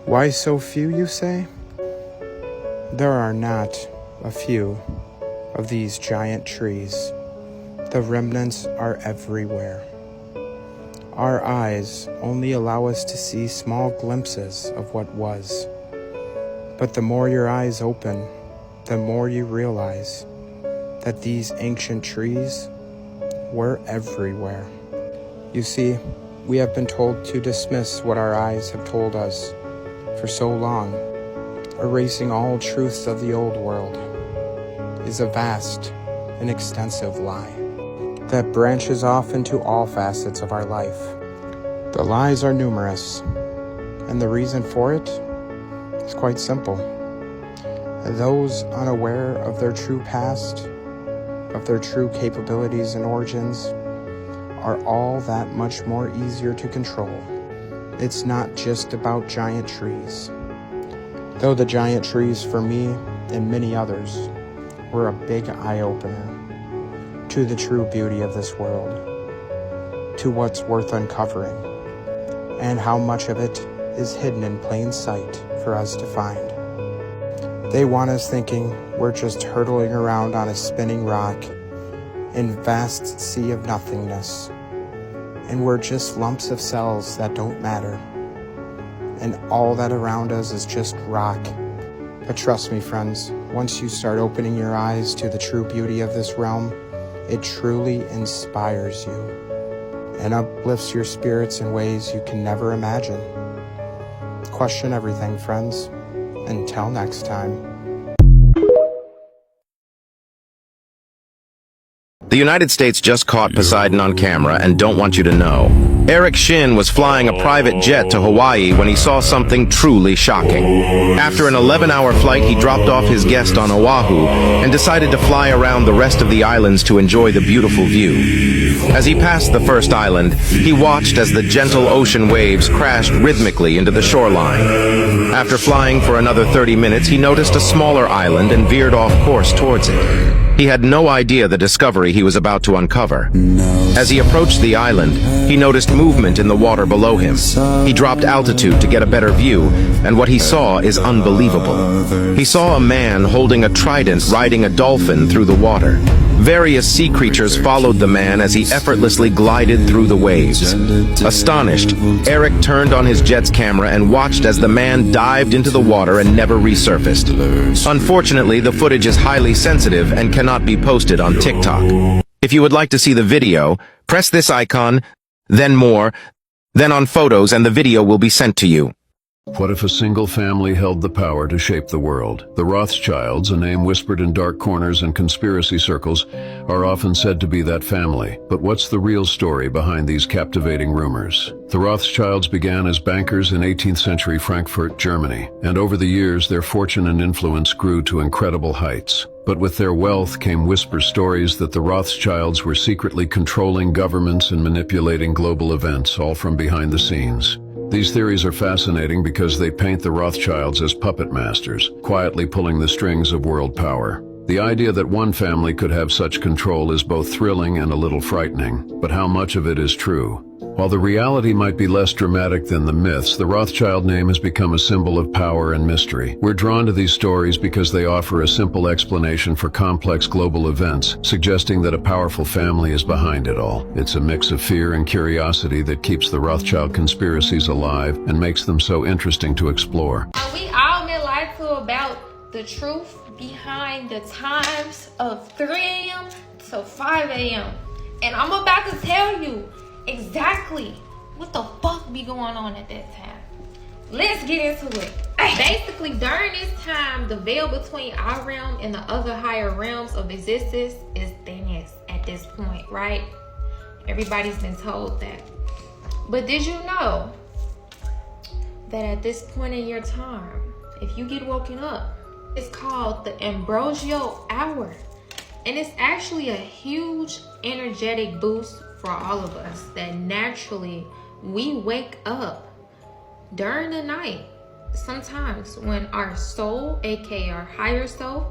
Why so few, you say? There are not a few of these giant trees. The remnants are everywhere. Our eyes only allow us to see small glimpses of what was. But the more your eyes open, the more you realize that these ancient trees were everywhere. You see, we have been told to dismiss what our eyes have told us for so long. Erasing all truths of the old world is a vast and extensive lie that branches off into all facets of our life. The lies are numerous, and the reason for it is quite simple. Those unaware of their true past, of their true capabilities and origins, are all that much more easier to control. It's not just about giant trees. Though the giant trees for me and many others were a big eye-opener to the true beauty of this world, to what's worth uncovering, and how much of it is hidden in plain sight for us to find. They want us thinking we're just hurtling around on a spinning rock in vast sea of nothingness, and we're just lumps of cells that don't matter, and all that around us is just rock. But trust me, friends, once you start opening your eyes to the true beauty of this realm, it truly inspires you and uplifts your spirits in ways you can never imagine. Question everything, friends. Until next time. The United States just caught Poseidon on camera and don't want you to know. Eric Shin was flying a private jet to Hawaii when he saw something truly shocking. After an 11-hour flight, he dropped off his guest on Oahu and decided to fly around the rest of the islands to enjoy the beautiful view. As he passed the first island, he watched as the gentle ocean waves crashed rhythmically into the shoreline. After flying for another 30 minutes, he noticed a smaller island and veered off course towards it. He had no idea the discovery he was about to uncover. As he approached the island, he noticed movement in the water below him. He dropped altitude to get a better view, and what he saw is unbelievable. He saw a man holding a trident riding a dolphin through the water. Various sea creatures followed the man as he effortlessly glided through the waves. Astonished, Eric turned on his jet's camera and watched as the man dived into the water and never resurfaced. Unfortunately, the footage is highly sensitive and cannot be posted on TikTok. If you would like to see the video, press this icon, then more, then on photos, and the video will be sent to you. What if a single family held the power to shape the world? The Rothschilds, a name whispered in dark corners and conspiracy circles, are often said to be that family. But what's the real story behind these captivating rumors? The Rothschilds began as bankers in 18th century Frankfurt, Germany, and over the years their fortune and influence grew to incredible heights. But with their wealth came whisper stories that the Rothschilds were secretly controlling governments and manipulating global events, all from behind the scenes. These theories are fascinating because they paint the Rothschilds as puppet masters, quietly pulling the strings of world power. The idea that one family could have such control is both thrilling and a little frightening, but how much of it is true? While the reality might be less dramatic than the myths, the Rothschild name has become a symbol of power and mystery. We're drawn to these stories because they offer a simple explanation for complex global events, suggesting that a powerful family is behind it all. It's a mix of fear and curiosity that keeps the Rothschild conspiracies alive and makes them so interesting to explore. We all been lied to about the truth behind the times of 3 a.m. to 5 a.m. And I'm about to tell you exactly what the fuck be going on at that time. Let's get into it. Basically, during this time, the veil between our realm and the other higher realms of existence is thinnest at this point, right? Everybody's been told that. But did you know that at this point in your time, if you get woken up, it's called the ambrosial hour. And it's actually a huge energetic boost for all of us that naturally we wake up during the night. Sometimes when our soul, aka our higher self,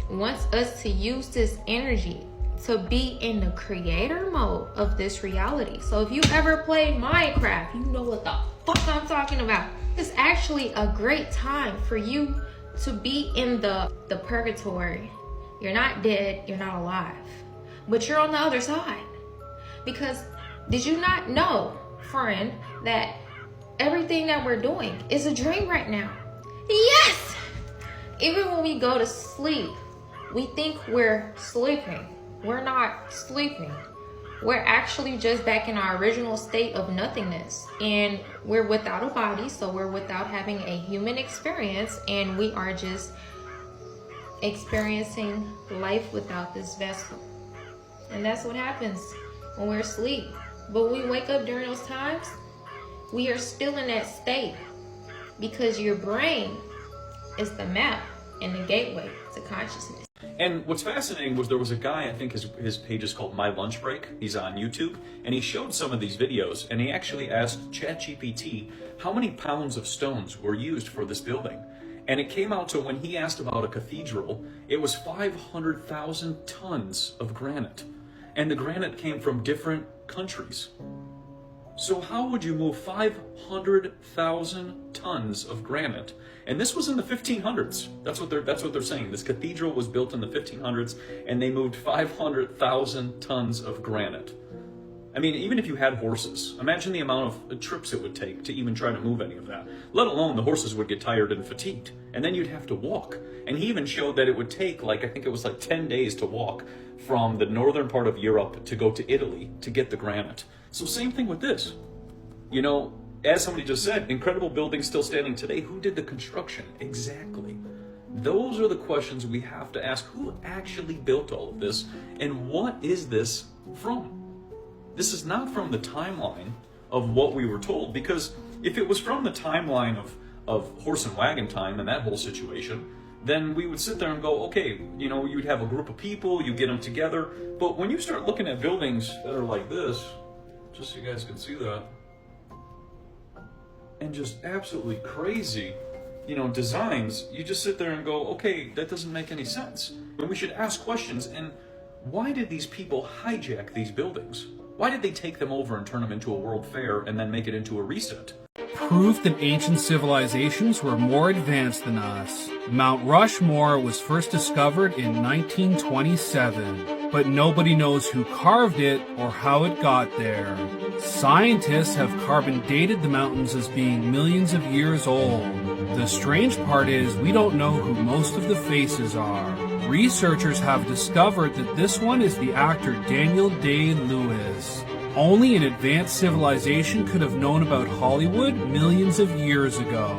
wants us to use this energy to be in the creator mode of this reality. So if you ever played Minecraft, you know what the fuck I'm talking about. It's actually a great time for you to be in the purgatory. You're not dead, you're not alive, but you're on the other side. Because did you not know, friend, that everything that we're doing is a dream right now? Yes! Even when we go to sleep, we think we're sleeping. We're not sleeping. We're actually just back in our original state of nothingness. And we're without a body, so we're without having a human experience. And we are just experiencing life without this vessel. And that's what happens when we're asleep. But when we wake up during those times, we are still in that state. Because your brain is the map and the gateway to consciousness. And what's fascinating was there was a guy, I think his page is called My Lunch Break. He's on YouTube, and he showed some of these videos, and he actually asked ChatGPT how many pounds of stones were used for this building. And it came out to, when he asked about a cathedral, it was 500,000 tons of granite. And the granite came from different countries. So how would you move 500,000 tons of granite? And this was in the 1500s. That's what they're saying. This cathedral was built in the 1500s, and they moved 500,000 tons of granite. I mean, even if you had horses, imagine the amount of trips it would take to even try to move any of that. Let alone the horses would get tired and fatigued, and then you'd have to walk. And he even showed that it would take, I think it was 10 days to walk from the northern part of Europe to go to Italy to get the granite. So same thing with this. You know, as somebody just said, incredible buildings still standing today. Who did the construction? Exactly. Those are the questions we have to ask. Who actually built all of this? And what is this from? This is not from the timeline of what we were told, because if it was from the timeline of horse and wagon time and that whole situation, then we would sit there and go, okay, you know, you'd have a group of people, you get them together. But when you start looking at buildings that are like this, just so you guys can see that, and just absolutely crazy, you know, designs, you just sit there and go, okay, that doesn't make any sense. And we should ask questions. And why did these people hijack these buildings? Why did they take them over and turn them into a world fair and then make it into a reset? Proof that ancient civilizations were more advanced than us. Mount Rushmore was first discovered in 1927, but nobody knows who carved it or how it got there. Scientists have carbon dated the mountains as being millions of years old. The strange part is we don't know who most of the faces are. Researchers have discovered that this one is the actor Daniel Day-Lewis. Only an advanced civilization could have known about Hollywood millions of years ago.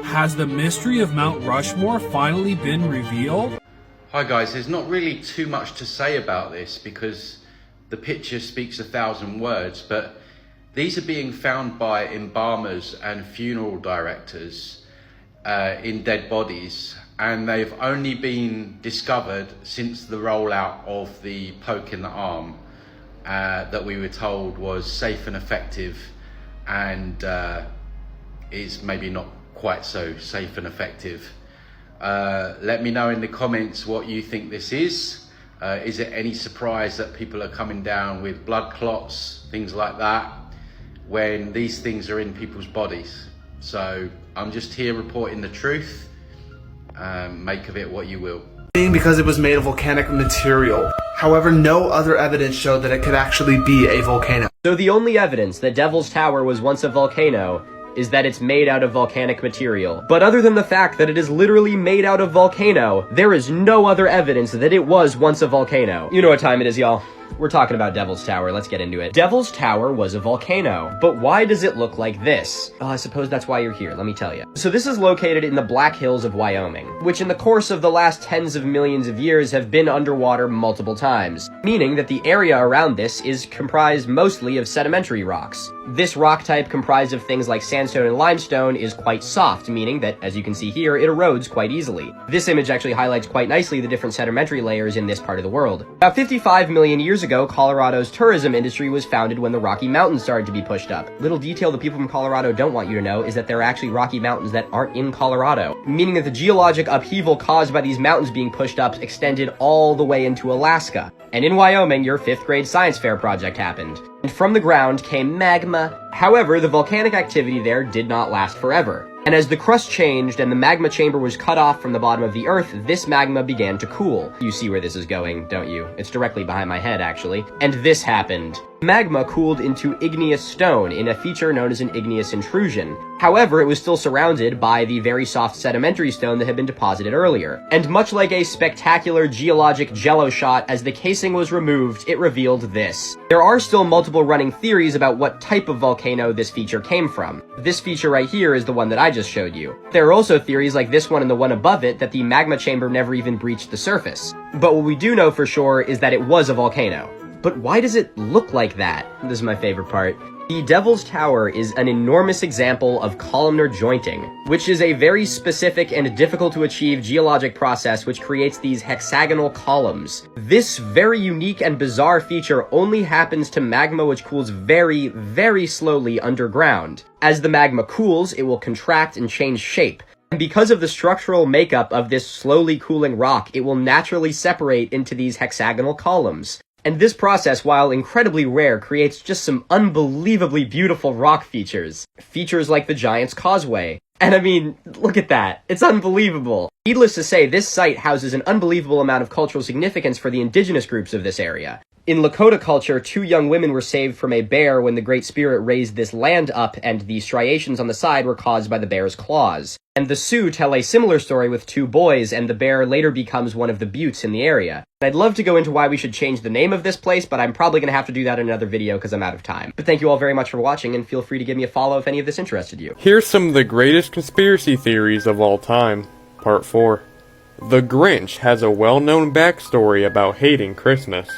Has the mystery of Mount Rushmore finally been revealed? Hi guys, there's not really too much to say about this because the picture speaks 1,000 words, but these are being found by embalmers and funeral directors in dead bodies, and they've only been discovered since the rollout of the poke in the arm that we were told was safe and effective, and is maybe not quite so safe and effective. Let me know in the comments what you think this is. Is it any surprise that people are coming down with blood clots, things like that, when these things are in people's bodies? So I'm just here reporting the truth. Make of it what you will. Because it was made of volcanic material. However, no other evidence showed that it could actually be a volcano. So the only evidence that Devil's Tower was once a volcano is that it's made out of volcanic material. But other than the fact that it is literally made out of volcano, there is no other evidence that it was once a volcano. You know what time it is, y'all. We're talking about Devil's Tower, let's get into it. Devil's Tower was a volcano, but why does it look like this? Well, I suppose that's why you're here, let me tell you. So this is located in the Black Hills of Wyoming, which in the course of the last tens of millions of years have been underwater multiple times, meaning that the area around this is comprised mostly of sedimentary rocks. This rock type, comprised of things like sandstone and limestone, is quite soft, meaning that, as you can see here, it erodes quite easily. This image actually highlights quite nicely the different sedimentary layers in this part of the world. About 55 million years ago, Colorado's tourism industry was founded when the Rocky Mountains started to be pushed up. Little detail the people from Colorado don't want you to know is that there are actually Rocky Mountains that aren't in Colorado, meaning that the geologic upheaval caused by these mountains being pushed up extended all the way into Alaska. And in Wyoming, your 5th grade science fair project happened. And from the ground came magma. However, the volcanic activity there did not last forever. And as the crust changed and the magma chamber was cut off from the bottom of the Earth, this magma began to cool. You see where this is going, don't you? It's directly behind my head, actually. And this happened. Magma cooled into igneous stone in a feature known as an igneous intrusion. However, it was still surrounded by the very soft sedimentary stone that had been deposited earlier. And much like a spectacular geologic jello shot, as the casing was removed, it revealed this. There are still multiple running theories about what type of volcano this feature came from. This feature right here is the one that I just showed you. There are also theories like this one and the one above it that the magma chamber never even breached the surface. But what we do know for sure is that it was a volcano. But why does it look like that? This is my favorite part. The Devil's Tower is an enormous example of columnar jointing, which is a very specific and difficult to achieve geologic process which creates these hexagonal columns. This very unique and bizarre feature only happens to magma which cools very, very slowly underground. As the magma cools, it will contract and change shape. And because of the structural makeup of this slowly cooling rock, it will naturally separate into these hexagonal columns. And this process, while incredibly rare, creates just some unbelievably beautiful rock features. Features like the Giant's Causeway. And I mean, look at that. It's unbelievable. Needless to say, this site houses an unbelievable amount of cultural significance for the indigenous groups of this area. In Lakota culture, 2 young women were saved from a bear when the Great Spirit raised this land up, and the striations on the side were caused by the bear's claws. And the Sioux tell a similar story with 2 boys, and the bear later becomes one of the buttes in the area. I'd love to go into why we should change the name of this place, but I'm probably going to have to do that in another video because I'm out of time. But thank you all very much for watching, and feel free to give me a follow if any of this interested you. Here's some of the greatest conspiracy theories of all time. Part 4. The Grinch has a well-known backstory about hating Christmas.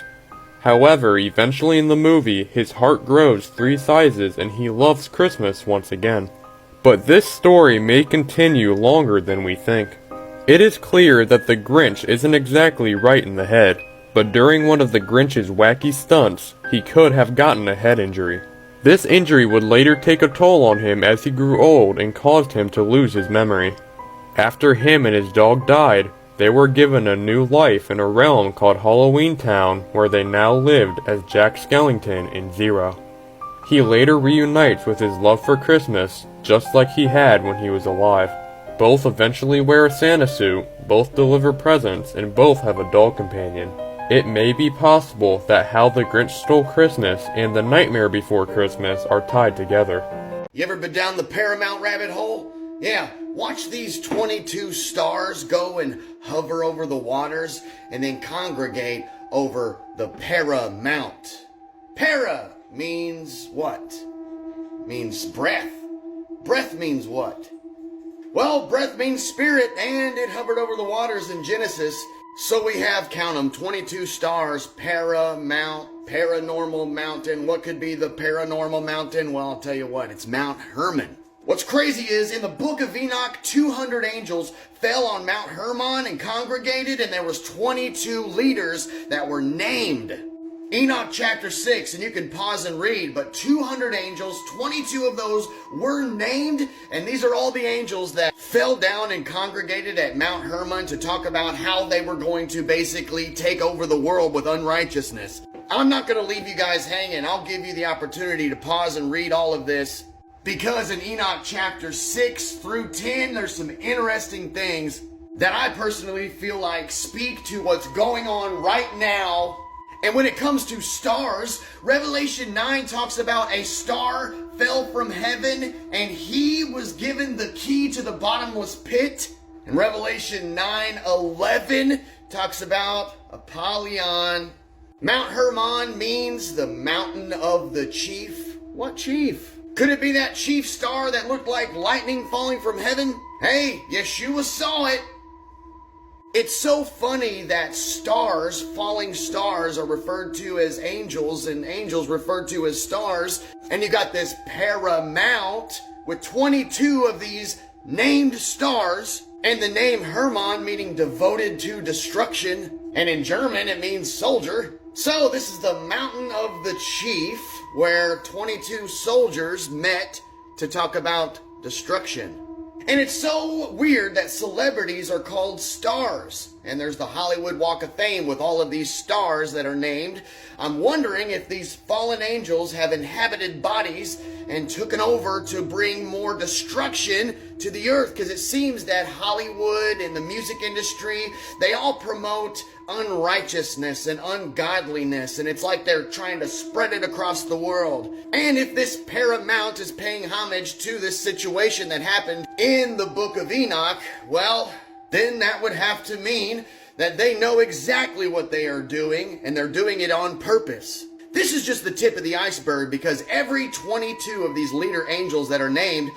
However, eventually in the movie, his heart grows 3 sizes and he loves Christmas once again. But this story may continue longer than we think. It is clear that the Grinch isn't exactly right in the head, but during one of the Grinch's wacky stunts, he could have gotten a head injury. This injury would later take a toll on him as he grew old and caused him to lose his memory. After him and his dog died, they were given a new life in a realm called Halloween Town, where they now lived as Jack Skellington in Zero. He later reunites with his love for Christmas, just like he had when he was alive. Both eventually wear a Santa suit, both deliver presents, and both have a dog companion. It may be possible that How the Grinch Stole Christmas and The Nightmare Before Christmas are tied together. You ever been down the Paramount rabbit hole? Yeah, watch these 22 stars go and hover over the waters and then congregate over the Paramount. Para means what? Means breath. Breath means what? Well, breath means spirit, and it hovered over the waters in Genesis. So we have, count them, 22 stars, Paramount, paranormal mountain. What could be the paranormal mountain? Well, I'll tell you what, it's Mount Hermon. What's crazy is, in the book of Enoch, 200 angels fell on Mount Hermon and congregated, and there was 22 leaders that were named. Enoch chapter 6, and you can pause and read, but 200 angels, 22 of those were named, and these are all the angels that fell down and congregated at Mount Hermon to talk about how they were going to basically take over the world with unrighteousness. I'm not going to leave you guys hanging. I'll give you the opportunity to pause and read all of this, because in Enoch chapter 6 through 10, there's some interesting things that I personally feel like speak to what's going on right now. And when it comes to stars, Revelation 9 talks about a star fell from heaven and he was given the key to the bottomless pit. And Revelation 9:11 talks about Apollyon. Mount Hermon means the mountain of the chief. What chief? Could it be that chief star that looked like lightning falling from heaven? Hey, Yeshua saw it. It's so funny that stars, falling stars, are referred to as angels and angels referred to as stars. And you got this Paramount with 22 of these named stars, and the name Hermon meaning devoted to destruction. And in German it means soldier. So this is the mountain of the chief, where 22 soldiers met to talk about destruction. And it's so weird that celebrities are called stars. and there's the Hollywood Walk of Fame with all of these stars that are named. I'm wondering if these fallen angels have inhabited bodies and taken over to bring more destruction to the earth, because it seems that Hollywood and the music industry, they all promote unrighteousness and ungodliness, and it's like they're trying to spread it across the world. And if this Paramount is paying homage to this situation that happened in the Book of Enoch, well, then that would have to mean that they know exactly what they are doing, and they're doing it on purpose. This is just the tip of the iceberg, because every 22 of these leader angels that are named,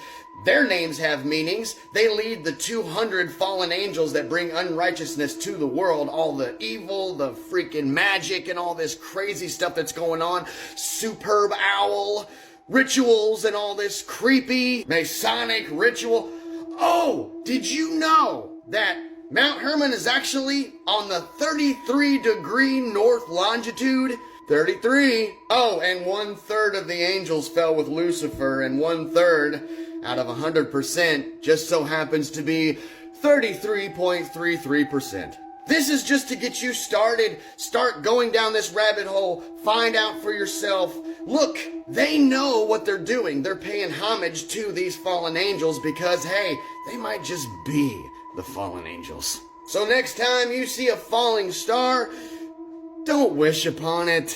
their names have meanings. They lead the 200 fallen angels that bring unrighteousness to the world. All the evil, the freaking magic, and all this crazy stuff that's going on. Superb owl, rituals, and all this creepy Masonic ritual. Oh, did you know that Mount Hermon is actually on the 33-degree north longitude? 33. Oh, and 1/3 of the angels fell with Lucifer, and 1/3 out of 100% just so happens to be 33.33%. This is just to get you started. Start going down this rabbit hole. Find out for yourself. Look, they know what they're doing. They're paying homage to these fallen angels because, hey, they might just be the fallen angels. So next time you see a falling star, don't wish upon it.